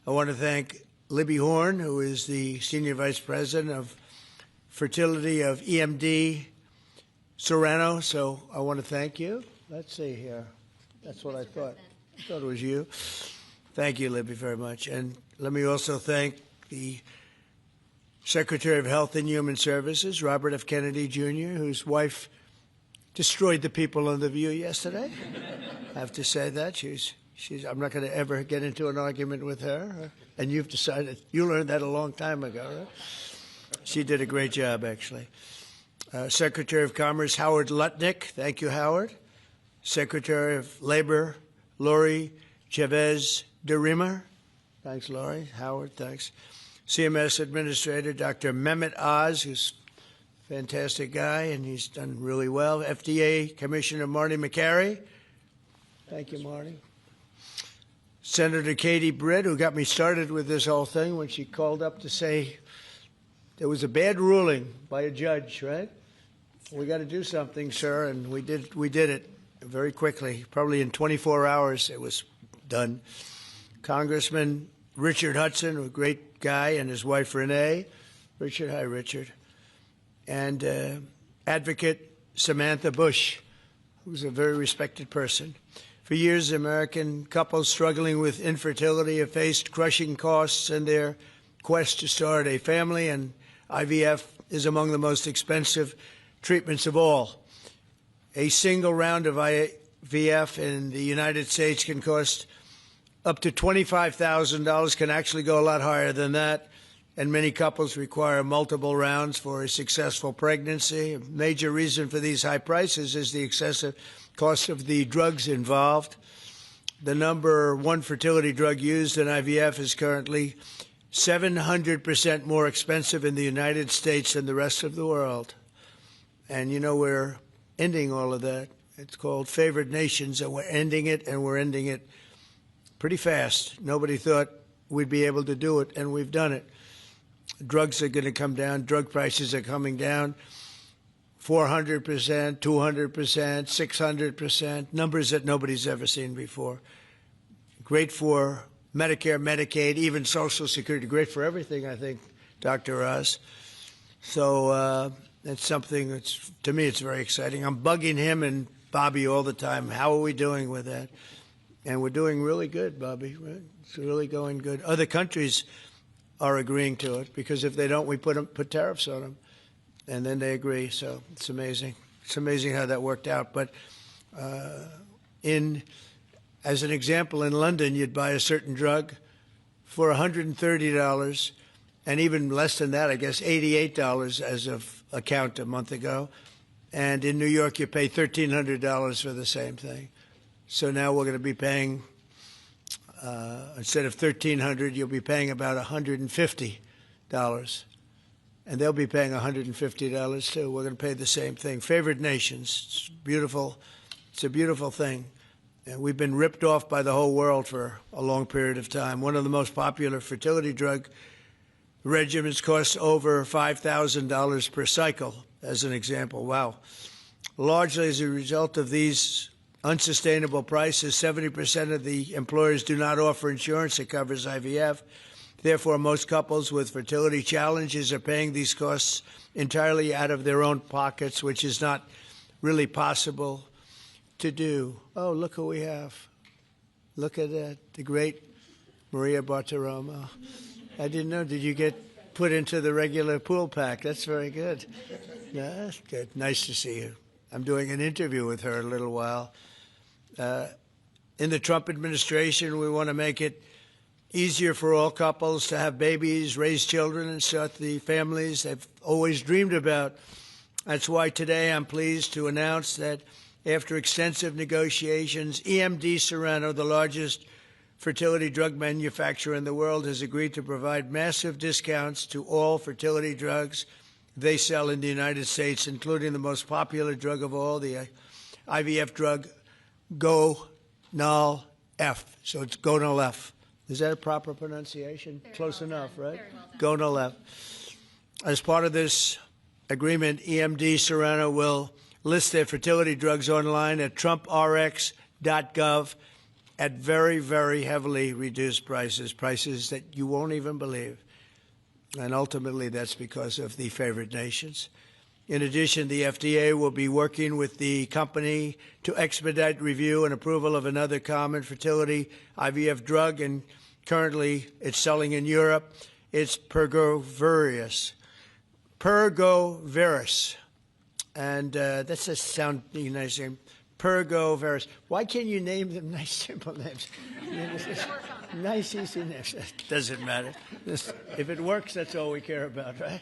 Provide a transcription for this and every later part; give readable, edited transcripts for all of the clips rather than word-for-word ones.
I want to thank Libby Horn, who is the Senior Vice President of Fertility of EMD Serrano. So I want to thank you. Let's see here. That's what I thought. I thought it was you. Thank you, Libby, very much. And let me also thank the Secretary of Health and Human Services, Robert F. Kennedy, Jr., whose wife destroyed the people on The View yesterday. I have to say that. I'm not going to ever get into an argument with her. And you've decided, you learned that a long time ago, right? She did a great job, actually. Secretary of Commerce, Howard Lutnick. Thank you, Howard. Secretary of Labor, Lori Chavez de Rima. Thanks, Lori. Howard, thanks. CMS Administrator, Dr. Mehmet Oz, who's a fantastic guy, and he's done really well. FDA Commissioner Marty McCary. Thank you, Marty. Senator Katie Britt, who got me started with this whole thing when she called up to say there was a bad ruling by a judge, right? We got to do something, sir, and we did it very quickly. Probably in 24 hours it was done. Congressman Richard Hudson, a great guy, and his wife Renee. Richard, hi, Richard. And Advocate Samantha Bush, who's a very respected person. For years, American couples struggling with infertility have faced crushing costs in their quest to start a family, and IVF is among the most expensive treatments of all. A single round of IVF in the United States can cost up to $25,000, can actually go a lot higher than that, and many couples require multiple rounds for a successful pregnancy. A major reason for these high prices is the excessive cost of the drugs involved. The number one fertility drug used in IVF is currently 700% more expensive in the United States than the rest of the world. And, you know, we're ending all of that. It's called favored nations, and we're ending it, and we're ending it pretty fast. Nobody thought we'd be able to do it, and we've done it. Drugs are going to come down. Drug prices are coming down. 400%, 200%, 600%, numbers that nobody's ever seen before. Great for Medicare, Medicaid, even Social Security. Great for everything, I think, Dr. Oz. So that's something that's, to me, it's very exciting. I'm bugging him and Bobby all the time. How are we doing with that? And we're doing really good, Bobby. Right? It's really going good. Other countries are agreeing to it because if they don't, we put tariffs on them. And then they agree, so it's amazing. It's amazing how that worked out. But as an example, in London, you'd buy a certain drug for $130, and even less than that, I guess, $88 as of a count a month ago. And in New York, you pay $1,300 for the same thing. So now we're going to be paying, instead of $1,300, you'll be paying about $150. And they'll be paying $150 too. We're going to pay the same thing. Favored nations. It's beautiful. It's a beautiful thing. And we've been ripped off by the whole world for a long period of time. One of the most popular fertility drug regimens costs over $5,000 per cycle, as an example. Wow. Largely as a result of these unsustainable prices, 70% of the employers do not offer insurance that covers IVF. Therefore, most couples with fertility challenges are paying these costs entirely out of their own pockets, which is not really possible to do. Oh, look who we have. Look at that, the great Maria Bartiromo. I didn't know. Did you get put into the regular pool pack? That's very good. Yeah, that's good. Nice to see you. I'm doing an interview with her in a little while. In the Trump administration, we want to make it easier for all couples to have babies, raise children, and start the families they've always dreamed about. That's why today I'm pleased to announce that after extensive negotiations, EMD Serrano, the largest fertility drug manufacturer in the world, has agreed to provide massive discounts to all fertility drugs they sell in the United States, including the most popular drug of all, the IVF drug Gonal-F. So it's Gonal-F. Is that a proper pronunciation? Very Close well enough, done. right? Very well done. Gonal-F. As part of this agreement, EMD Serrano will list their fertility drugs online at trumprx.gov at very, very heavily reduced prices, prices that you won't even believe. And ultimately, that's because of the favored nations. In addition, the FDA will be working with the company to expedite review and approval of another common fertility IVF drug, and currently it's selling in Europe. It's Pergoveris. And that's a sound nice name. Pergoveris. Why can't you name them nice, simple names? Nice, easy names. Doesn't matter. If it works, that's all we care about, right?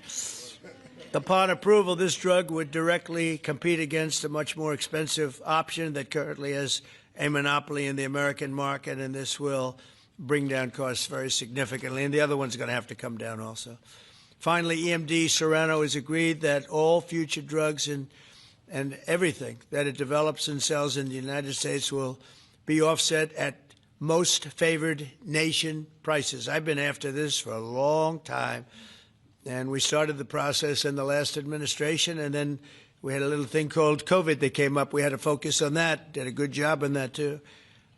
Upon approval, this drug would directly compete against a much more expensive option that currently has a monopoly in the American market, and this will bring down costs very significantly. And the other one's going to have to come down also. Finally, EMD Serrano has agreed that all future drugs and everything that it develops and sells in the United States will be offset at most favored nation prices. I've been after this for a long time, and we started the process in the last administration, and then we had a little thing called COVID that came up. We had to focus on that, did a good job on that too.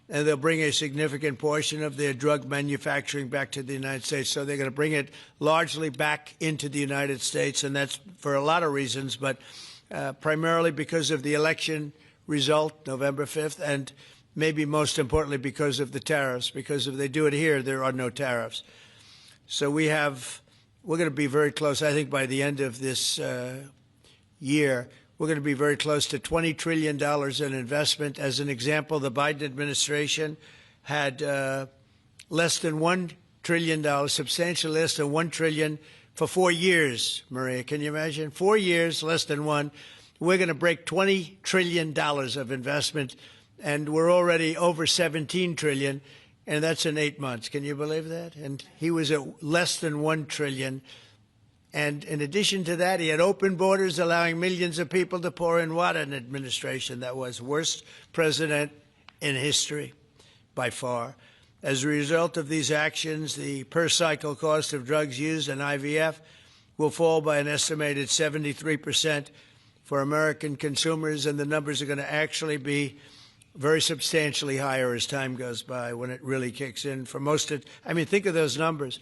And they'll bring a significant portion of their drug manufacturing back to the United States. So they're going to bring it largely back into the United States, and that's for a lot of reasons, but primarily because of the election result, November 5th, and maybe most importantly because of the tariffs, because if they do it here, there are no tariffs. So we're going to be very close, I think, by the end of this year. We're going to be very close to $20 trillion in investment. As an example, the Biden administration had less than $1 trillion, substantially less than $1 trillion for 4 years, Maria. Can you imagine? 4 years, less than one. We're going to break $20 trillion of investment, and we're already over $17 trillion, and that's in 8 months. Can you believe that? And he was at less than $1 trillion. And in addition to that, he had open borders, allowing millions of people to pour in. What an administration that was. Worst president in history, by far. As a result of these actions, the per-cycle cost of drugs used in IVF will fall by an estimated 73% for American consumers, and the numbers are going to actually be very substantially higher as time goes by when it really kicks in. For most of, I mean, think of those numbers.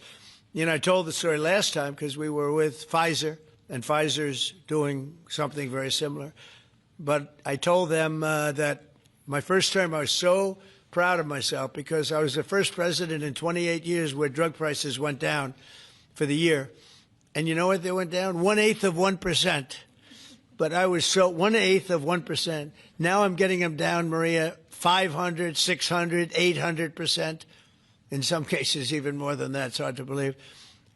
You know, I told the story last time because we were with Pfizer, and Pfizer's doing something very similar. But I told them that my first term, I was so proud of myself because I was the first president in 28 years where drug prices went down for the year. And you know what they went down? 1/8 of 1%. But I was so 1/8 of 1%. Now I'm getting them down, Maria, 500, 600, 800%. In some cases, even more than that. It's hard to believe.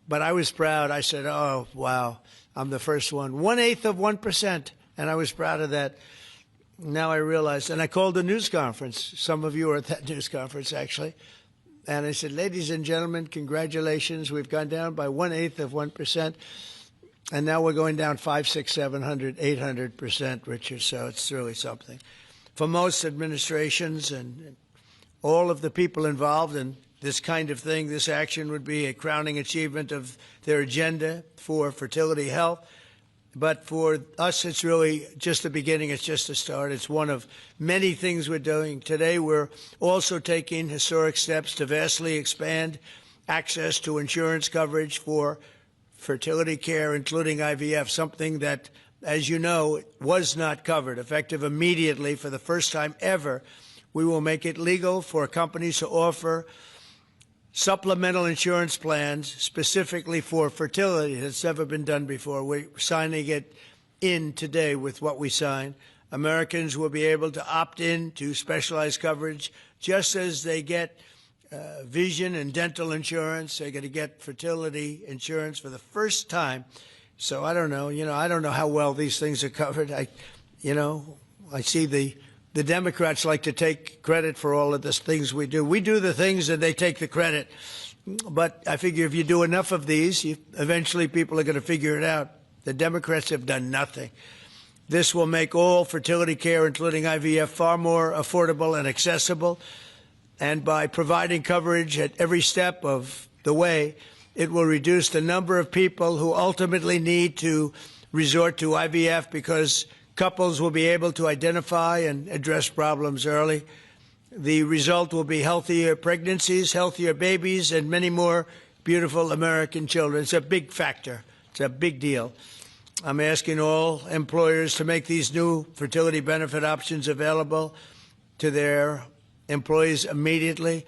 But I was proud. I said, oh, wow, I'm the first one. 1/8 of 1%. And I was proud of that. Now I realized, and I called a news conference. Some of you were at that news conference, actually. And I said, ladies and gentlemen, congratulations. We've gone down by 1/8 of 1%. And now we're going down 500, 600, 700, 800%, Richard. So it's really something. For most administrations and all of the people involved in this kind of thing, this action would be a crowning achievement of their agenda for fertility health. But for us, it's really just the beginning. It's just a start. It's one of many things we're doing. Today, we're also taking historic steps to vastly expand access to insurance coverage for fertility care, including IVF, something that, as you know, was not covered. Effective immediately, for the first time ever, we will make it legal for companies to offer supplemental insurance plans specifically for fertility. That's never been done before. We're signing it in today with what we sign. Americans will be able to opt in to specialized coverage just as they get vision and dental insurance. They're going to get fertility insurance for the first time. So I don't know. I don't know how well these things are covered. I see the Democrats like to take credit for all of the things we do. We do the things and they take the credit. But I figure if you do enough of these, eventually people are going to figure it out. The Democrats have done nothing. This will make all fertility care, including IVF, far more affordable and accessible. And by providing coverage at every step of the way, it will reduce the number of people who ultimately need to resort to IVF because couples will be able to identify and address problems early. The result will be healthier pregnancies, healthier babies, and many more beautiful American children. It's a big factor. It's a big deal. I'm asking all employers to make these new fertility benefit options available to their employees immediately.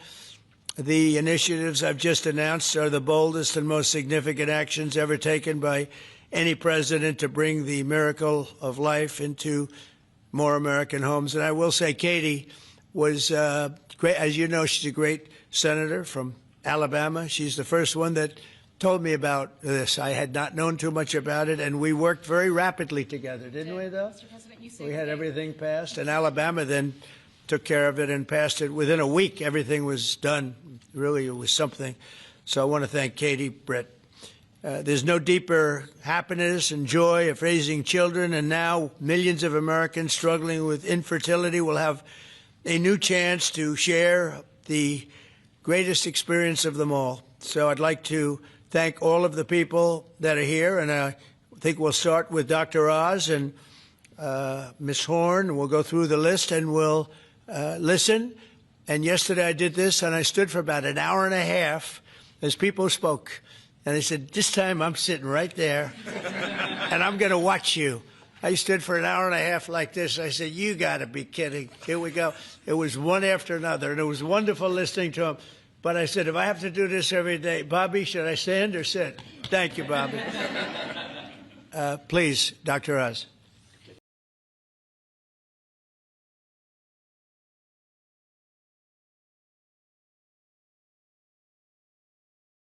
The initiatives I've just announced are the boldest and most significant actions ever taken by any president to bring the miracle of life into more American homes. And I will say Katie was great. As you know, she's a great senator from Alabama. She's the first one that told me about this. I had not known too much about it, and we worked very rapidly together, didn't we, though? Mr. President, you We had everything passed, and Alabama then took care of it and passed it. Within a week, everything was done. Really, it was something. So I want to thank Katie, Brett. There's no deeper happiness and joy of raising children, and now millions of Americans struggling with infertility will have a new chance to share the greatest experience of them all. So I'd like to thank all of the people that are here, and I think we'll start with Dr. Oz and Ms. Horn. We'll go through the list and we'll listen. And yesterday I did this, and I stood for about an hour and a half as people spoke. And I said, this time I'm sitting right there, and I'm going to watch you. I stood for an hour and a half like this. I said, you got to be kidding. Here we go. It was one after another, and it was wonderful listening to them. But I said, if I have to do this every day, Bobby, should I stand or sit? Thank you, Bobby. Please, Dr. Oz.